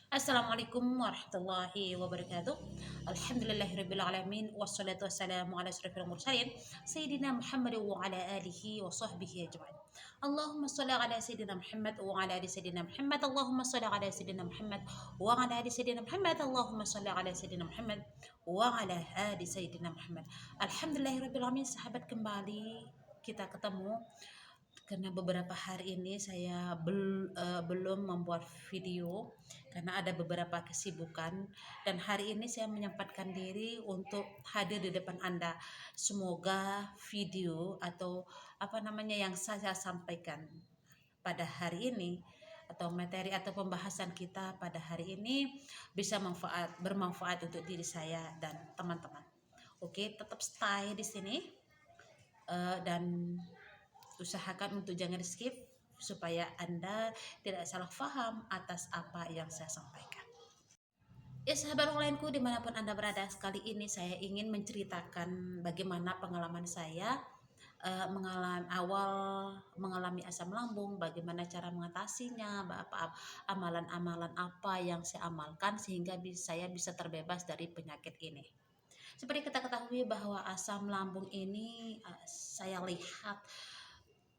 Assalamualaikum warahmatullahi wabarakatuh. Alhamdulillahirabbil alamin wassalatu wassalamu ala asyrofil mursalin sayyidina Muhammad wa ala alihi wa sahbihi ajmain. Allahumma shalli ala sayyidina Muhammad wa ala ali sayyidina Muhammad. Allahumma shalli ala sayyidina Muhammad wa ala ali sayyidina Muhammad. Allahumma shalli ala sayyidina Muhammad wa ala ali sayyidina Muhammad. Alhamdulillahirabbil alamin. Sahabat, kembali kita ketemu karena beberapa hari ini saya belum membuat video karena ada beberapa kesibukan, dan hari ini saya menyempatkan diri untuk hadir di depan Anda. Semoga video atau apa namanya yang saya sampaikan pada hari ini atau materi atau pembahasan kita pada hari ini bisa bermanfaat untuk diri saya dan teman-teman. Oke, tetap stay di sini, dan usahakan untuk jangan skip supaya Anda tidak salah paham atas apa yang saya sampaikan. Ya sahabat onlineku dimanapun Anda berada, kali ini saya ingin menceritakan bagaimana pengalaman saya mengalami asam lambung, bagaimana cara mengatasinya, amalan-amalan apa yang saya amalkan sehingga saya bisa terbebas dari penyakit ini. Seperti kita ketahui bahwa asam lambung ini saya lihat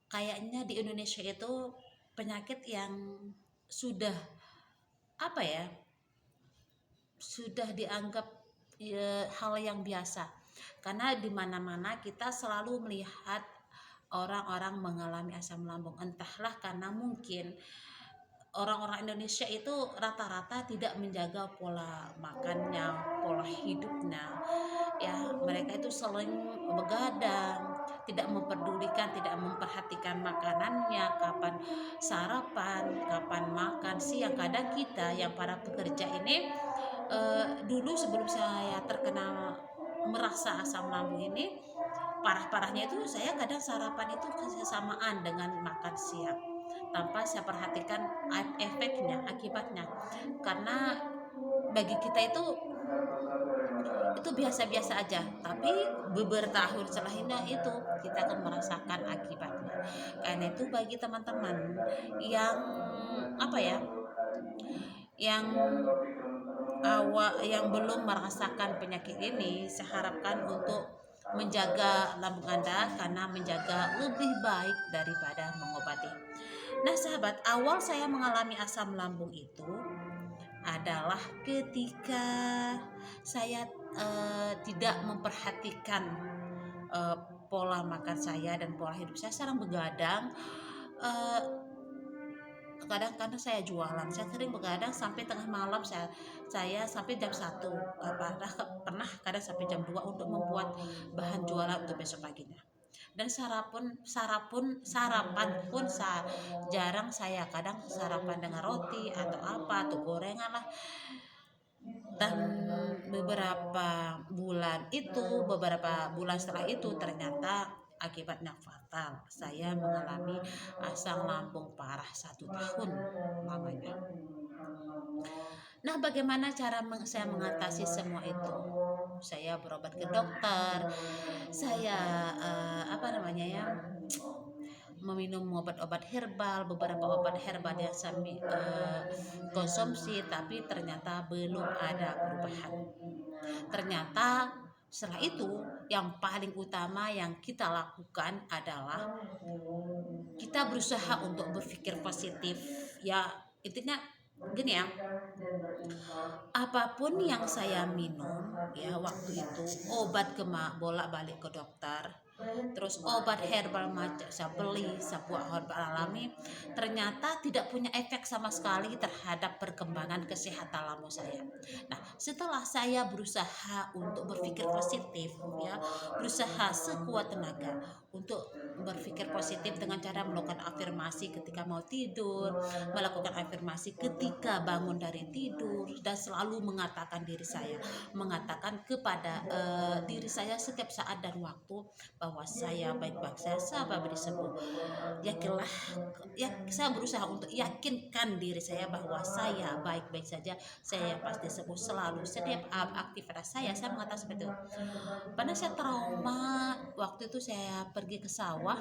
kayaknya di Indonesia itu penyakit yang sudah apa ya, sudah dianggap hal yang biasa, karena di mana-mana kita selalu melihat orang-orang mengalami asam lambung. Entahlah karena mungkin orang-orang Indonesia itu rata-rata tidak menjaga pola makannya, pola hidupnya. Ya, mereka itu sering begadang, tidak memperdulikan, tidak memperhatikan makanannya, kapan sarapan, kapan makan siang. Kadang kita yang para pekerja ini dulu sebelum saya terkena merasa asam lambung ini, parah-parahnya itu saya kadang sarapan itu kesamaan dengan makan siang tanpa saya perhatikan efeknya, akibatnya. Karena bagi kita itu biasa-biasa aja, tapi beberapa tahun setelahnya itu kita akan merasakan akibatnya. Karena itu bagi teman-teman yang apa ya, yang yang belum merasakan penyakit ini, saya harapkan untuk menjaga lambung Anda, karena menjaga lebih baik daripada mengobati. Nah sahabat, awal saya mengalami asam lambung itu adalah ketika saya tidak memperhatikan eh, pola makan saya dan pola hidup saya. Sekarang begadang, eh, kadang karena saya jualan, saya sering begadang sampai tengah malam, saya sampai jam 1, pernah kadang sampai jam 2 untuk membuat bahan jualan untuk besok paginya. Dan sarapan pun jarang, saya kadang sarapan dengan roti atau apa atau gorengan lah. Dan beberapa bulan setelah itu ternyata akibatnya fatal. Saya mengalami asam lambung parah 1 tahun lamanya. Nah, bagaimana cara saya mengatasi semua itu? Saya berobat ke dokter, saya meminum obat-obat herbal, beberapa obat herbal yang saya konsumsi, tapi ternyata belum ada perubahan. Ternyata setelah itu yang paling utama yang kita lakukan adalah kita berusaha untuk berpikir positif. Ya, intinya gini ya, apapun yang saya minum ya waktu itu, obat bolak-balik ke dokter, terus obat herbal macam saya beli, sebuah herbal alami, ternyata tidak punya efek sama sekali terhadap perkembangan kesehatan lambung saya. Nah, setelah saya berusaha untuk berpikir positif ya, berusaha sekuat tenaga untuk berpikir positif dengan cara melakukan afirmasi ketika mau tidur, melakukan afirmasi ketika bangun dari tidur, dan selalu mengatakan kepada diri saya setiap saat dan waktu bahwa saya baik-baik saja, saya beri sembuh. Yakinlah, ya, saya berusaha untuk yakinkan diri saya bahwa saya baik-baik saja, saya pasti sembuh selalu. Setiap aktivitas saya mengatakan seperti itu. Pernah saya trauma waktu itu saya pergi ke sawah,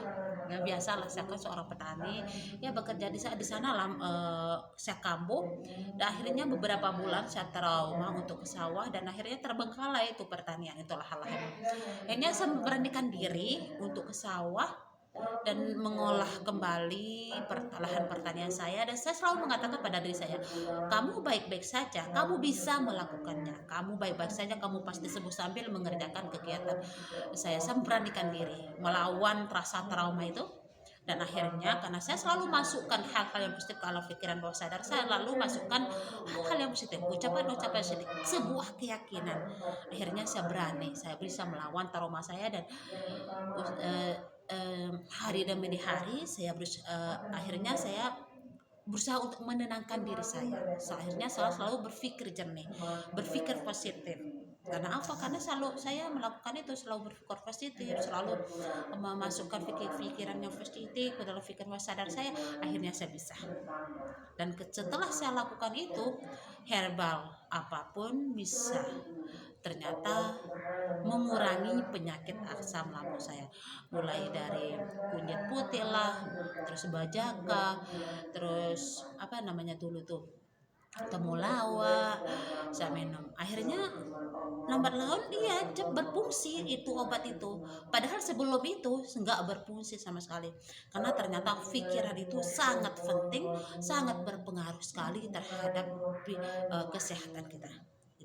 ya biasalah saya kan seorang petani, ya bekerja di sana lah, saya kambuh, dan akhirnya beberapa bulan saya trauma untuk ke sawah dan akhirnya terbengkalai itu pertanian, itulah hal lain. Akhirnya saya memberanikan diri untuk ke sawah dan mengolah kembali lahan pertanian saya, dan saya selalu mengatakan pada diri saya, kamu baik-baik saja, kamu bisa melakukannya, kamu baik-baik saja, kamu pasti sembuh, sambil mengerjakan kegiatan saya memberanikan diri melawan rasa trauma itu. Dan akhirnya karena saya selalu masukkan hal-hal yang positif kalau pikiran bawah sadar, saya lalu masukkan hal-hal yang positif, ucapan-ucapan positif, sebuah keyakinan. Akhirnya saya berani, saya bisa melawan trauma saya, dan hari demi hari saya akhirnya saya berusaha untuk menenangkan diri saya. Akhirnya saya selalu berpikir jernih, berpikir positif. Karena apa? Karena selalu saya melakukan itu, selalu berpikir positif, selalu memasukkan pikiran yang positif ke dalam pikiran sadar saya. Akhirnya saya bisa. Dan setelah saya lakukan itu, herbal apapun bisa ternyata mengurangi penyakit asam lambung saya, mulai dari kunyit putih lah, terus bajaka, terus apa namanya dulu tuh, temulawak saya minum. Akhirnya lambat laun dia berfungsi itu obat itu, padahal sebelum itu nggak berfungsi sama sekali. Karena ternyata pikiran itu sangat penting, sangat berpengaruh sekali terhadap kesehatan kita.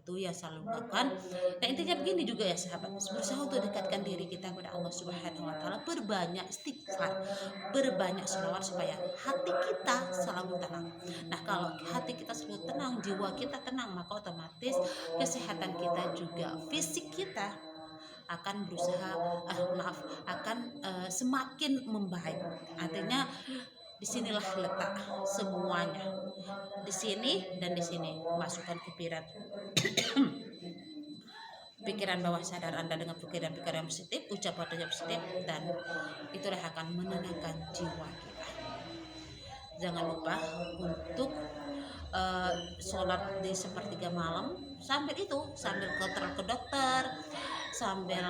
Itu ya selalu lakukan. Dan intinya begini juga ya sahabat, berusaha untuk dekatkan diri kita kepada Allah Subhanahu wa taala, berbanyak istighfar, berbanyak sholawat supaya hati kita selalu tenang. Nah, kalau hati kita selalu tenang, jiwa kita tenang, maka otomatis kesehatan kita juga, fisik kita akan berusaha akan semakin membaik. Artinya disinilah letak semuanya, di sini dan di sini. Masukkan pikiran bawah sadar Anda dengan pikiran-pikiran positif, ucapan yang positif, dan itulah akan menenangkan jiwa kita. Jangan lupa untuk sholat di sepertiga malam, sambil ke dokter, sambil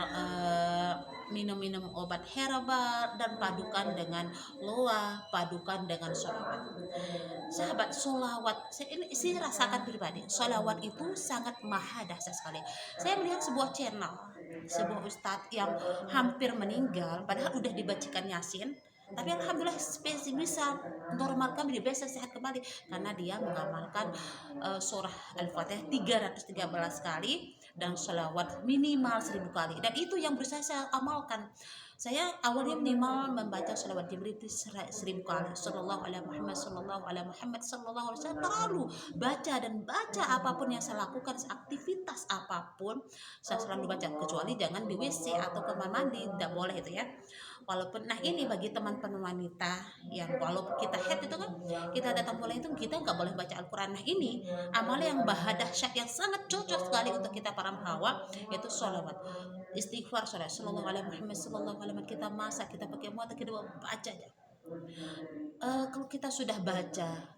minum obat herbal, dan padukan dengan loa, padukan dengan sholawat. Sahabat, sholawat ini saya rasakan pribadi, sholawat itu sangat maha dahsyat sekali. Saya melihat sebuah channel, sebuah ustadz yang hampir meninggal padahal udah dibacakan yasin, tapi alhamdulillah bisa normal kembali, bisa sehat kembali karena dia mengamalkan surah Al-Fatihah 313 kali dan sholawat minimal 1000 kali. Dan itu yang berusaha saya amalkan. Saya awalnya minimal membaca sholawat Jibril 1000 kali, sallallahu alaihi Muhammad, sallallahu alaihi Muhammad, sallallahu alaihi wasallam, terlalu baca apapun yang saya lakukan, aktivitas apapun saya selalu baca, kecuali jangan di WC atau kamar mandi, tidak boleh itu ya. Walaupun, nah ini bagi teman-teman wanita yang walaupun kita head itu kan, kita datang mulai itu kita nggak boleh baca Al-Quran. Nah ini amal yang dahsyat yang sangat cocok sekali untuk kita para hawa, yaitu sholawat, istighfar, sholawat sallallahu alaihi Muhammad, sallallahu alaihi Muhammad. Kita masak, kita pakai muatan, kita baca aja. Kalau kita sudah baca,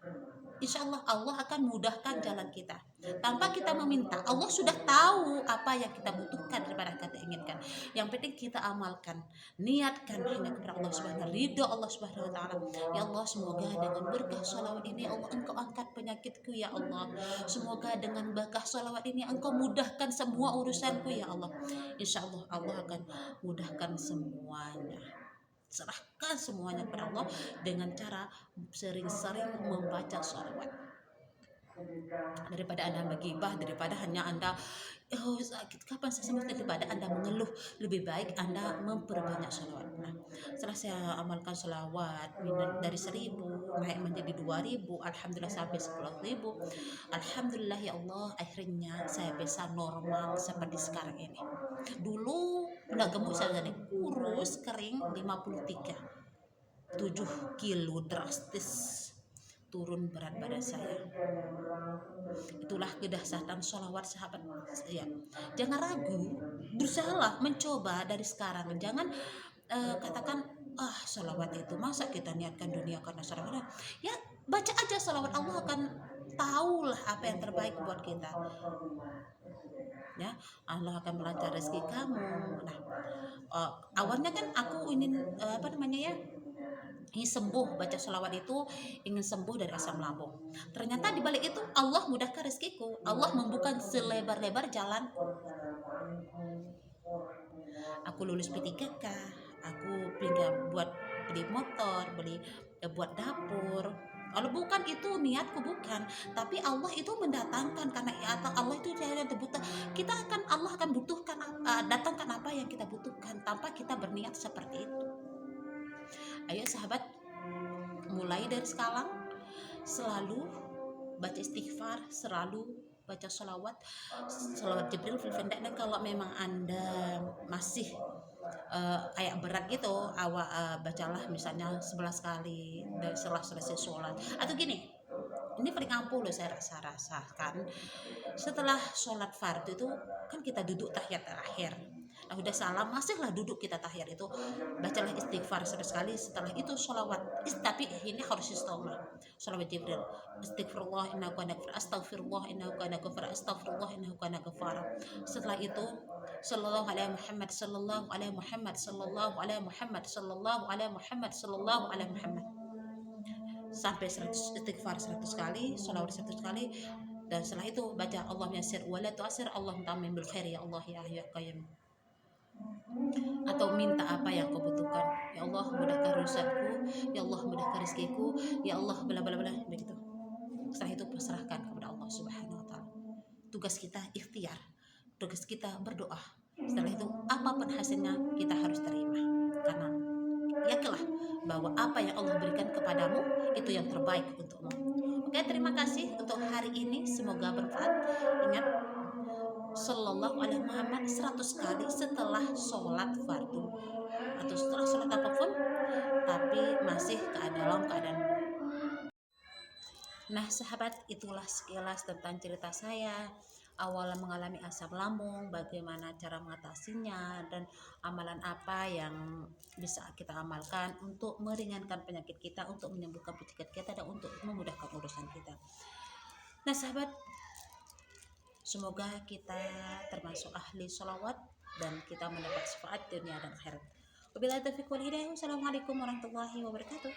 insya Allah akan mudahkan jalan kita tanpa kita meminta. Allah sudah tahu apa yang kita butuhkan daripada kita inginkan. Yang penting kita amalkan, niatkan hanya kepada Allah Subhanahu, ridho Allah Subhanahu wa taala. Ya Allah, semoga dengan berkah sholawat ini Allah Engkau angkat penyakitku ya Allah. Semoga dengan berkah sholawat ini Engkau mudahkan semua urusanku ya Allah. Insya Allah Allah akan mudahkan semuanya. Serahkan semuanya kepada Allah dengan cara sering-sering membaca sholawat. Daripada Anda menggibah, daripada hanya Anda sakit kapan saya sembuh, daripada Anda mengeluh, lebih baik Anda memperbanyak sholawat. Nah, setelah saya amalkan sholawat dari 1000 naik menjadi 2000, alhamdulillah sampai 10.000. Alhamdulillah ya Allah, akhirnya saya bisa normal seperti sekarang ini. Dulu udah gemuk, saya jadi kurus kering 53, 7 kilo drastis turun berat badan saya. Itulah kedahsyatan sholawat sahabat ya. Jangan ragu, berusahalah mencoba dari sekarang. Jangan katakan sholawat itu masa kita niatkan dunia karena sholawat. Ya baca aja sholawat, Allah akan tahulah apa yang terbaik buat kita. Ya, Allah akan melancar rezeki kamu. Nah, awalnya kan aku ingin ingin sembuh, baca sholawat itu ingin sembuh dari asam lambung. Ternyata di balik itu Allah mudahkan rezekiku, Allah membuka selebar-lebar jalan. Aku lulus P3K, aku pinjam buat beli motor, buat dapur. Kalau bukan itu niatku, bukan, tapi Allah itu mendatangkan, karena Allah itu yang terbutuh. Allah akan butuhkan, datangkan apa yang kita butuhkan tanpa kita berniat seperti itu. Ayo sahabat, mulai dari sekarang selalu baca istighfar, selalu baca sholawat Jibril fil pendek. Dan kalau memang Anda masih kayak berat gitu, bacalah misalnya 11 kali dan setelah selesai sholat. Atau gini, ini paling ampuh loh, saya rasakan setelah sholat fardu itu kan kita duduk tahiyat terakhir. Nah udah salam, masihlah duduk kita tahiyat itu, bacalah istighfar 11 kali. Setelah itu sholawat, tapi ini harus istiqomah. Sholawat Jibril, Astagfirullah innahu kana ghafar, Astagfirullah innahu kana ghafar, Astagfirullah innahu kana ghafar. Setelah itu sallallahu alaihi Muhammad, sallallahu alaihi Muhammad, sallallahu alaihi Muhammad, sallallahu alaihi Muhammad, sallallahu alaihi Muhammad, sampai 100 istighfar 100 kali, sholawat 100 kali. Dan setelah itu baca Allah yasir wala tu'asir, Allah tamin bil khair ya Allah ya hayyu ya qayyum. Atau minta apa yang kau butuhkan, ya Allah mudahkan urusanku, ya Allah mudahkan rezekiku, ya Allah bla bla bla, begitu. Setelah itu pasrahkan kepada Allah Subhanahu wa taala. Tugas kita ikhtiar, tugas kita berdoa. Setelah itu apapun hasilnya kita harus terima, karena yakinlah bahwa apa yang Allah berikan kepadamu itu yang terbaik untukmu. Oke, terima kasih untuk hari ini, semoga bermanfaat. Ingat, Sallallahu alaihi Muhammad 100 kali setelah sholat fardu atau setelah sholat apapun, tapi masih dalam keadaan. Nah sahabat, itulah sekilas tentang cerita saya awal mengalami asam lambung, bagaimana cara mengatasinya, dan amalan apa yang bisa kita amalkan untuk meringankan penyakit kita, untuk menyembuhkan penyakit kita, dan untuk memudahkan urusan kita. Nah sahabat, semoga kita termasuk ahli sholawat dan kita mendapat syafaat dunia dan akhirat. Wabillahi taufiq wal hidayah. Wassalamualaikum warahmatullahi wabarakatuh.